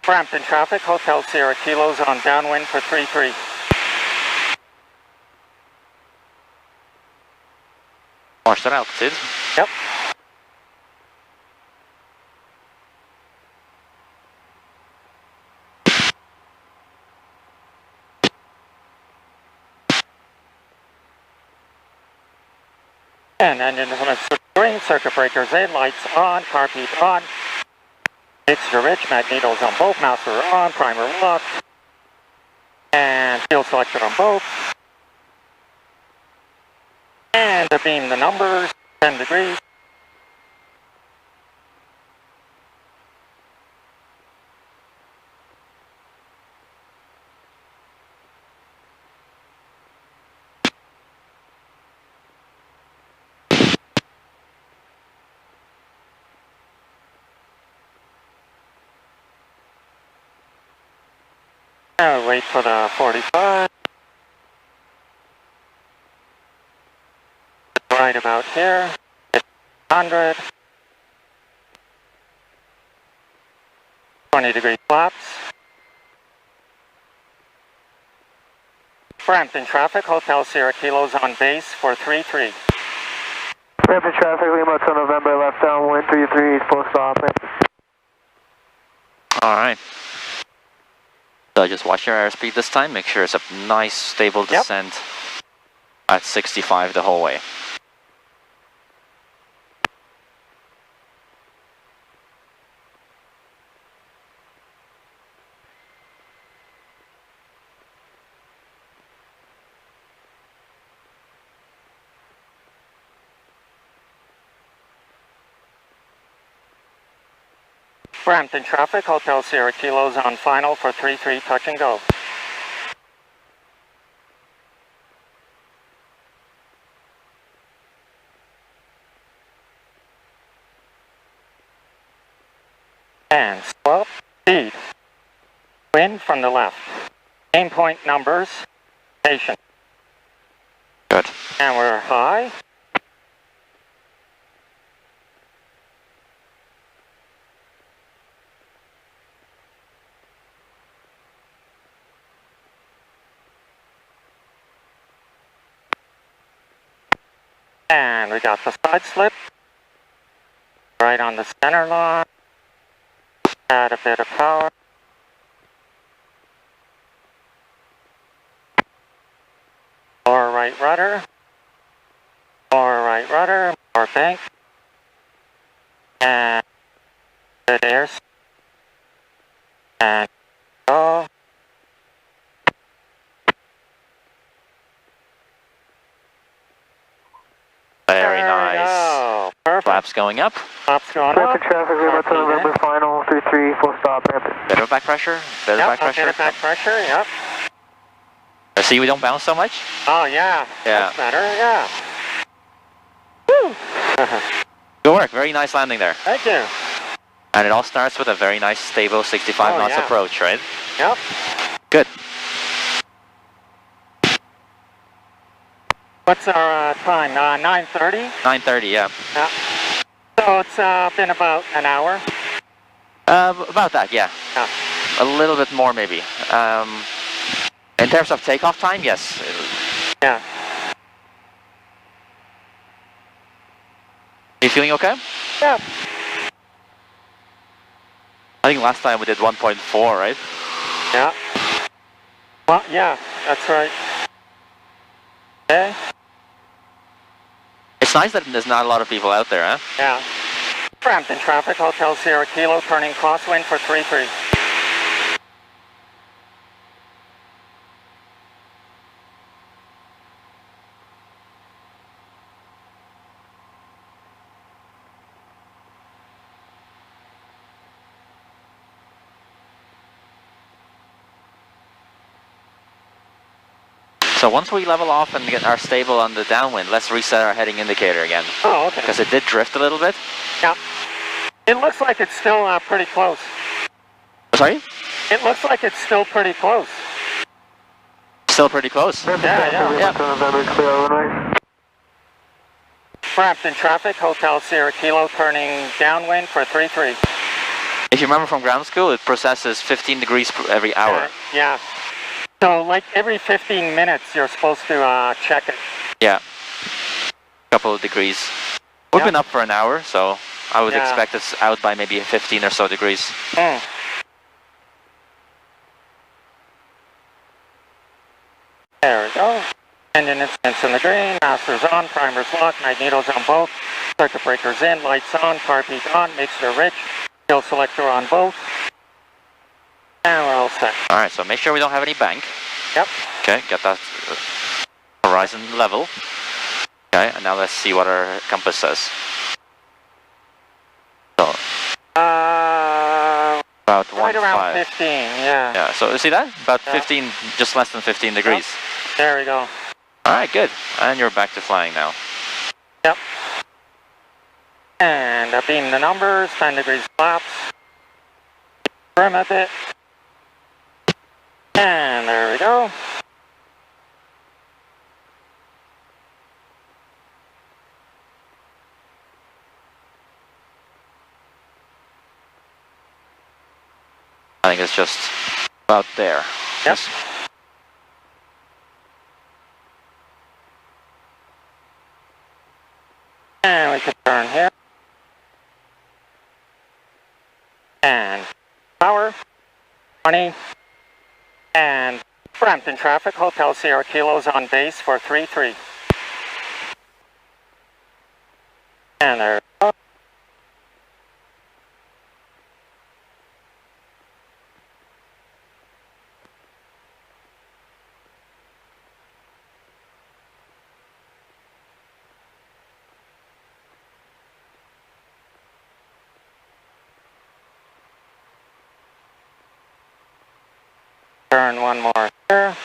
Brampton traffic, Hotel Sierra Kilos on downwind for 33. Watch that altitude. Yep. And engine limits green, circuit breakers in, lights on, car keep on. Mixture rich, magnetos on both, master on, primer locked. And field selector on both. And to beam the numbers, 10 degrees. Now wait for the 45. Right about here. 100. 20-degree flaps. Brampton traffic, Hotel Sierra Kilos on base for 33. Brampton traffic, Lima to November, left downwind 33, full stop. Alright. So just watch your airspeed this time. Make sure it's a nice stable descent at 65 the whole way. Brampton traffic, Hotel Sierra Kilos on final for 33, touch and go. And swap, speed, wind from the left. Aim point numbers, station. Good. And we're high. And we got the side slip, right on the center line, add a bit of power. Lower right rudder, more bank, and good air, and go. Very nice. Perfect. flaps going up. Flaps going up. Brampton traffic, Lima to November final, 33, full stop, Brampton. Bit of back pressure, bit of back pressure. Bit of back pressure, yep. See, we don't bounce so much. Oh, yeah. Yeah. That's better, yeah. Woo! Good work, very nice landing there. Thank you. And it all starts with a very nice, stable 65 knots approach, right? Yep. Good. What's our time? 9:30? 9:30, yeah. Yeah. So it's been about an hour? About that, yeah. Yeah. A little bit more, maybe. In terms of takeoff time, yes. Yeah. You feeling okay? Yeah. I think last time we did 1.4, right? Yeah. Well, yeah, that's right. Okay. It's nice that there's not a lot of people out there, huh? Yeah. Brampton traffic, Hotel Sierra Kilo, turning crosswind for 33. So once we level off and are stable on the downwind, let's reset our heading indicator again. Oh, okay. Because it did drift a little bit. Yeah. It looks like it's still pretty close. Sorry? It looks like it's still pretty close. Still pretty close. Yeah. November, clear runway. Brampton traffic, Hotel Sierra Kilo, turning downwind for 33. If you remember from ground school, it processes 15 degrees every hour. Yeah. So like every 15 minutes you're supposed to check it. Yeah. Couple of degrees. We've been up for an hour, so I would expect it's out by maybe 15 or so degrees. Mm. There we go. Engine instruments in the green, masters on, primers locked, magnetos on both, circuit breakers in, lights on, car peak on, mixture rich, fuel selector on both. And we're all set. Alright, so make sure we don't have any bank. Yep. Okay, get that horizon level. Okay, and now let's see what our compass says. So, about right around 1.5. 15, yeah. Yeah, so you see that? About 15, just less than 15 degrees. Yep. There we go. Alright, good. And you're back to flying now. Yep. And beam the numbers, 10 degrees flaps. Trim a bit. And there we go. I think it's just about there. Yep. And we can turn here. And power, 20. And Brampton traffic, Hotel Sierra Kilos on base for 33. And there we go. Turn one more here.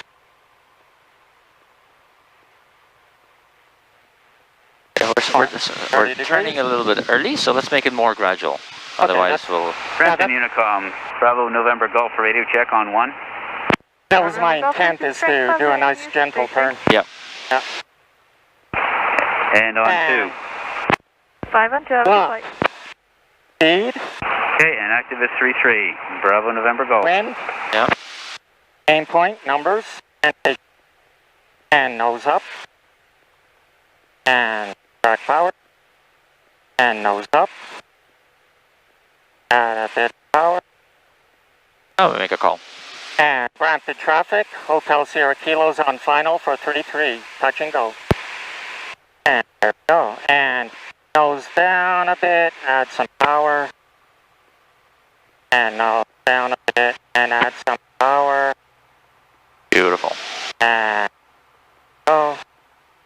We're turning a little bit early, so let's make it more gradual. Otherwise, we'll... Brampton Unicom, Bravo November Golf for radio check on 1. That was my intent, is to do a nice gentle turn. Yep. Yeah. And on 2. 5 on 2, flight. Speed. Okay, and active is 33. Bravo November Golf. Wind. Yeah. Aim point, numbers, and nose up, and track power, and nose up, and a bit of power. Oh, we make a call. And Brampton traffic, Hotel Sierra Kilos on final for 33, touch and go. And there we go, and nose down a bit, add some power, and nose down a bit, and add some power. Beautiful. And go,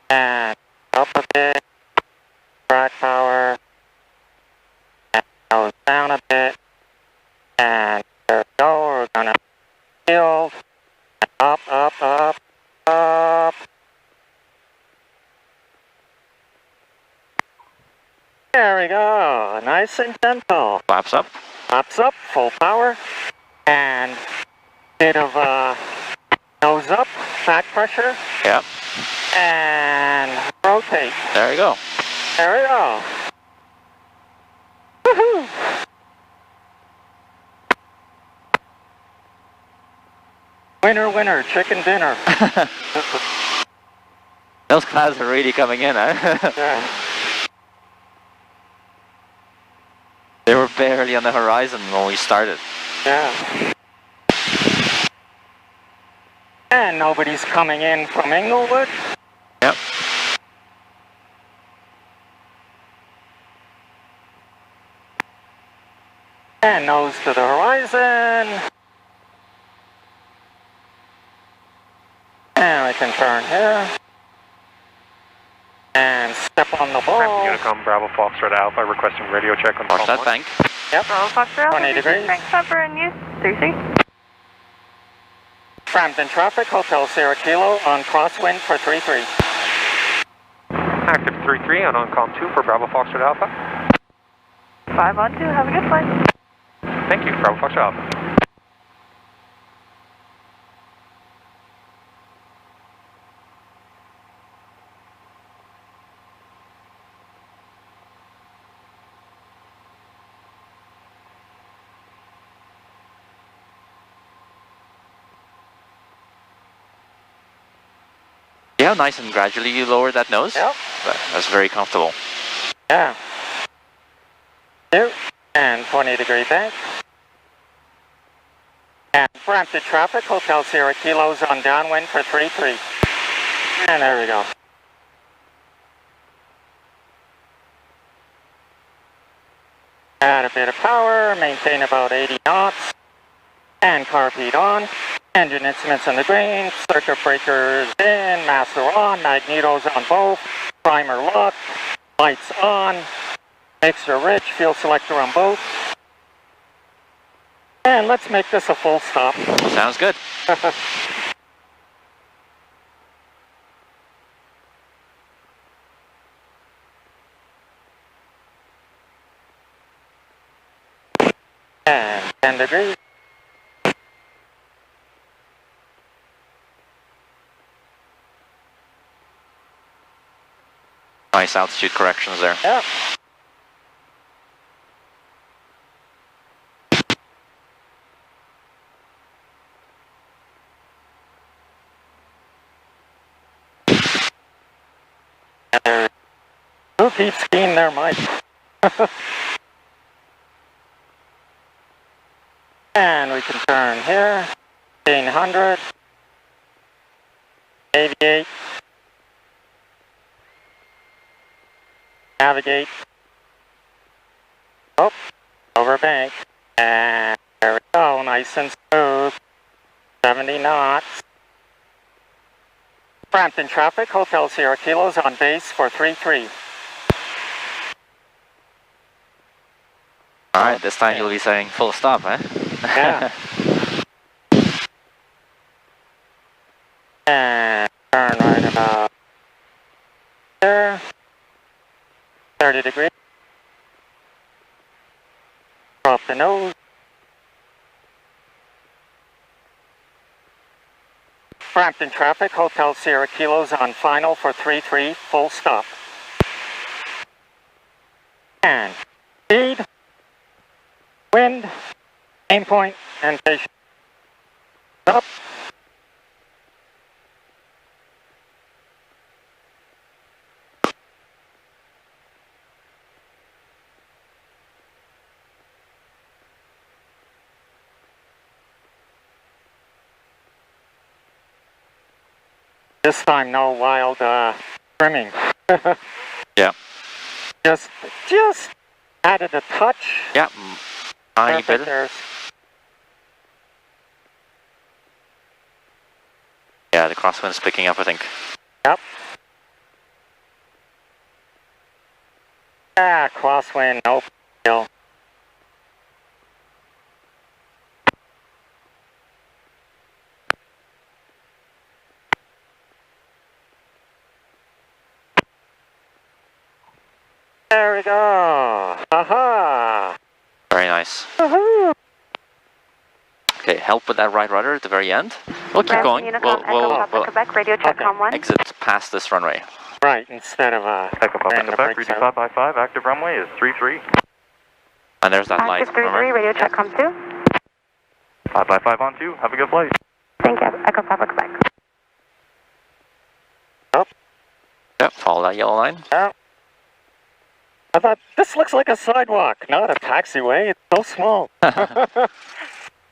and up a bit, track power, There we go. Nice and gentle. Flaps up. Flaps up, full power. And bit of nose up, back pressure. Yep. And rotate. There you go. There we go. Woohoo! Winner, winner, chicken dinner. Those clouds are really coming in, huh? Yeah. They were barely on the horizon when we started. Yeah. And nobody's coming in from Inglewood. Yep. And nose to the horizon. And we can turn here. And step on the ball. Unicom, Bravo Foxtrot Alpha, requesting radio check on Watch that one. bank. Yep. Bravo Foxtrot Alpha. 20 degrees. Cover and use 33. Brampton traffic, Hotel Sierra Kilo on crosswind for 33. Active 33 on on-com 2 for Bravo Foxtrot Alpha. 5 on 2, have a good flight. Thank you, Bravo Foxtrot Alpha. Yeah, nice and gradually you lower that nose. Yep. That's very comfortable. Yeah. Two. And 20 degree bank. And Brampton traffic, Hotel Sierra Kilos on downwind for 33. And there we go. Add a bit of power, maintain about 80 knots. And carpet on. Engine instruments on the green, circuit breakers in, master on, magnetos on both, primer locked, lights on, mixture rich, fuel selector on both. And let's make this a full stop. Sounds good. And 10 degrees. Nice altitude corrections there. Yeah. Who keeps skiing their mic? And we can turn here. 1500. 88. Navigate. Oh, over bank. And there we go, nice and smooth. 70 knots. Brampton traffic, Hotel Sierra Kilos on base for 33. Alright, this time you'll be saying full stop, huh? Yeah. And turn right about there. 30 degrees. Drop the nose. Brampton traffic, Hotel Sierra Kilos on final for 33, full stop. And speed, wind, aim point, and station. Up. This time, no wild trimming. Yeah. Just added a touch. Yeah. Tiny Perfect. bit. There's Yeah, the crosswind's picking up, I think. Yep. Ah, crosswind, nope. No. There we go. Aha. Very nice. Woohoo. Okay, help with that right rudder at the very end. We'll keep going. We'll Quebec, radio check okay. com 1. exit past this runway. Right, instead of Echo Papa turning the Quebec, brakes reading out. 555, active runway is 33. And there's that light. Active 33, Remember? radio check com 2. 555 on 2, have a good flight. Thank you. Echo Papa Quebec. Yep, follow that yellow line. Yeah. I thought, this looks like a sidewalk, not a taxiway. It's so small.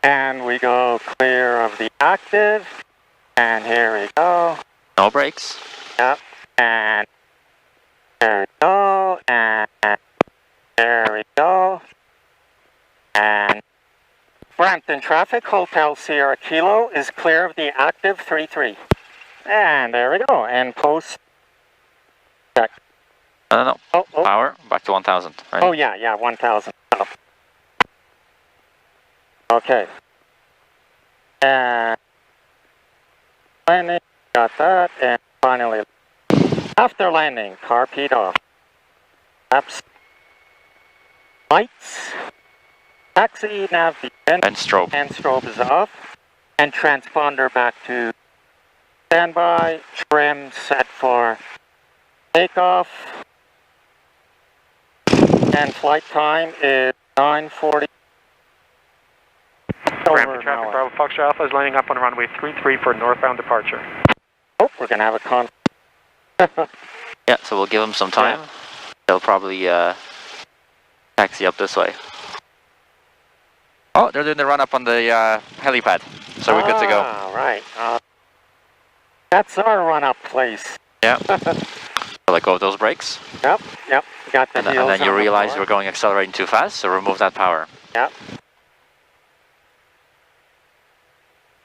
And we go clear of the active. And here we go. No brakes. Yep. And there we go. And there we go. And Brampton traffic, Hotel Sierra Kilo is clear of the active 33. And there we go. And post check. No. Oh. Power, back to 1000. Right? Oh, yeah, 1000. Oh. Okay. And landing, got that, and finally, after landing, car peed off. Apps, lights, taxi, nav, And strobe. and strobe is off, and transponder back to standby, trim, set for takeoff. And flight time is 9:40. Brampton traffic, Bravo Foxtrot Alpha is lining up on runway 33 for northbound departure. Oh, we're going to have a Yeah, so we'll give them some time. Yeah. They'll probably taxi up this way. Oh, they're doing the run up on the helipad. So we're good to go. Ah, right. That's our run-up place. Yeah. Let go of those brakes. Yep. Got the And heels then you on the realize floor. we're going accelerating too fast, so remove that power. Yep.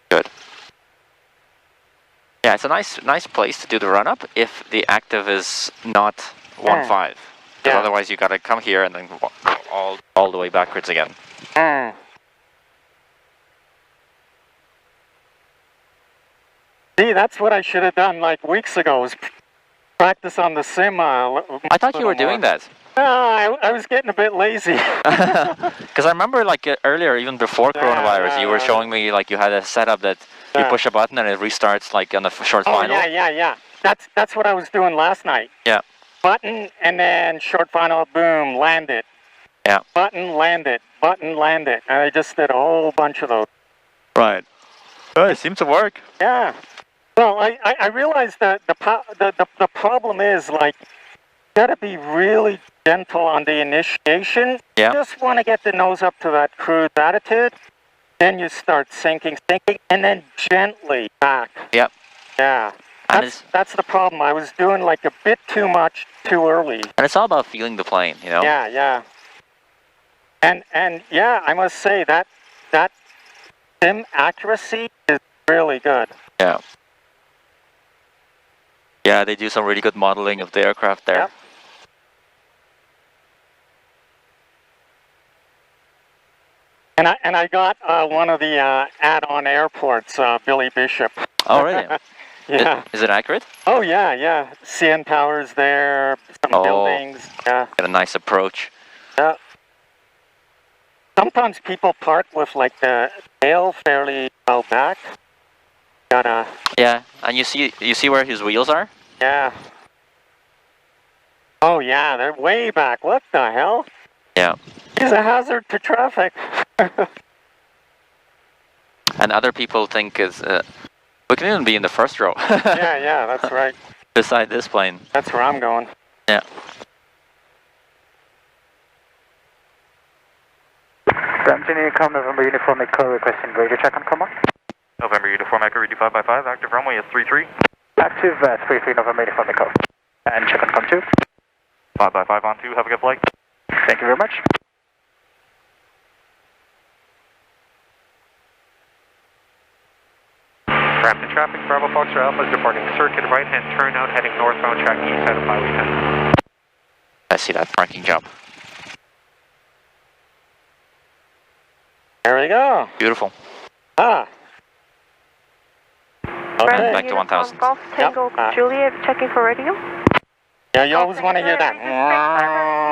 Good. Yeah, it's a nice place to do the run up if the active is not 1.5. Because Yeah. otherwise you gotta come here and then go all the way backwards again. See, that's what I should have done like weeks ago, was practice on the sim. I thought you were doing that. No, I was getting a bit lazy. Because I remember like earlier, even before coronavirus, you were showing me like you had a setup that you push a button and it restarts like on the short final. Yeah. That's what I was doing last night. Yeah. Button and then short final, boom, land it. Yeah. Button, land it. Button, land it. And I just did a whole bunch of those. Right. Oh, it seems to work. Yeah. Well, I realized that the problem is, like, you gotta be really gentle on the initiation. Yeah. You just want to get the nose up to that cruise attitude. Then you start sinking, and then gently back. Yep. Yeah. That's the problem. I was doing like a bit too much too early. And it's all about feeling the plane, you know? Yeah. And yeah, I must say that sim accuracy is really good. Yeah. Yeah, they do some really good modeling of the aircraft there. Yep. And I got one of the add-on airports, Billy Bishop. Oh, really? Yeah. Is it accurate? Oh, yeah. CN Towers there, some buildings. Yeah. Got a nice approach. Yeah. Sometimes people park with like the tail fairly well back. Gotta. Yeah, and you see where his wheels are? Yeah. Oh yeah, they're way back. What the hell? Yeah. He's a hazard to traffic. And other people think we can even be in the first row. yeah, that's right. Beside this plane. That's where I'm going. Yeah. Brampton Unicom, November Uniform Echo, requesting radio check on Coma. November Uniform Echo, reading 555, active runway is 33. Active 33, November Uniform Echo. And check on Com 2. 555 on 2, have a good flight. Thank you very much. Brampton traffic, Bravo Foxtrot Alpha is departing circuit right-hand turnout heading northbound track east out of Highway 10. I see that parking jump. There we go. Beautiful. Ah. Okay. Back to 1000. Golf Tango Juliet checking for radio. Yeah, you always want to hear that.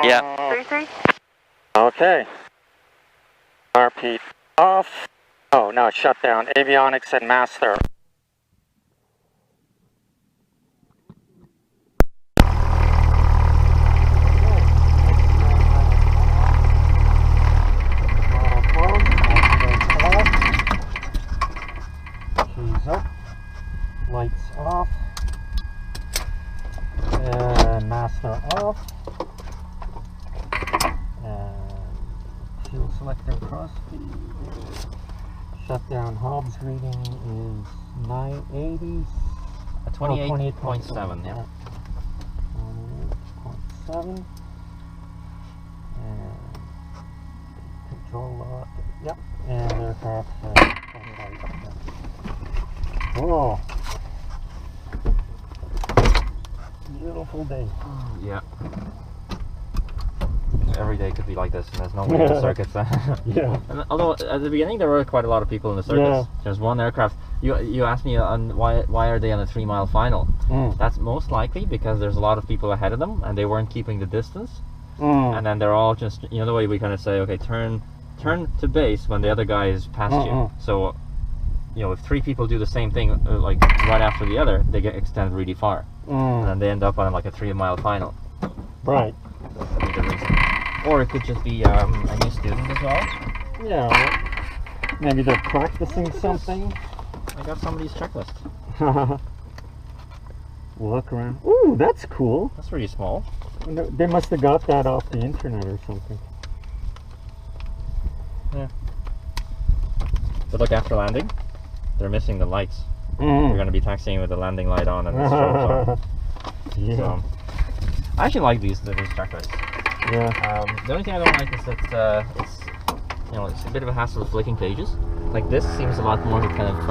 Yeah. 33. Okay. RP off. Oh, no, shut down. Avionics and master. Keys up. Lights off. Master off. Fuel selector cross speed. Shutdown Hobbs reading is 980. 28.7, yeah. 28.7. And control lock. Yep. And aircraft. Whoa. Beautiful day. Yeah. Every day could be like this, and there's no way in the circuits. Yeah. And although at the beginning there were quite a lot of people in the circuits. Yeah. There's one aircraft. You asked me on why are they on a 3-mile final? That's most likely because there's a lot of people ahead of them, and they weren't keeping the distance. And then they're all just, you know, the way we kind of say, okay, turn to base when the other guy is past you. So, you know, if 3 people do the same thing, like right after the other, they get extended really far, and then they end up on like a 3-mile final. Right. That's the reason. Or it could just be a new student as well. Yeah. Maybe they're practicing something. I got somebody's checklist. Look around. Ooh, that's cool. That's really small. They must have got that off the internet or something. Yeah. But look, after landing, they're missing the lights. You're going to be taxiing with the landing light on and the strobes on. Yeah. So, I actually like these checklists. Yeah. The only thing I don't like is that it's, you know, it's a bit of a hassle flicking pages. Like this seems a lot more kind of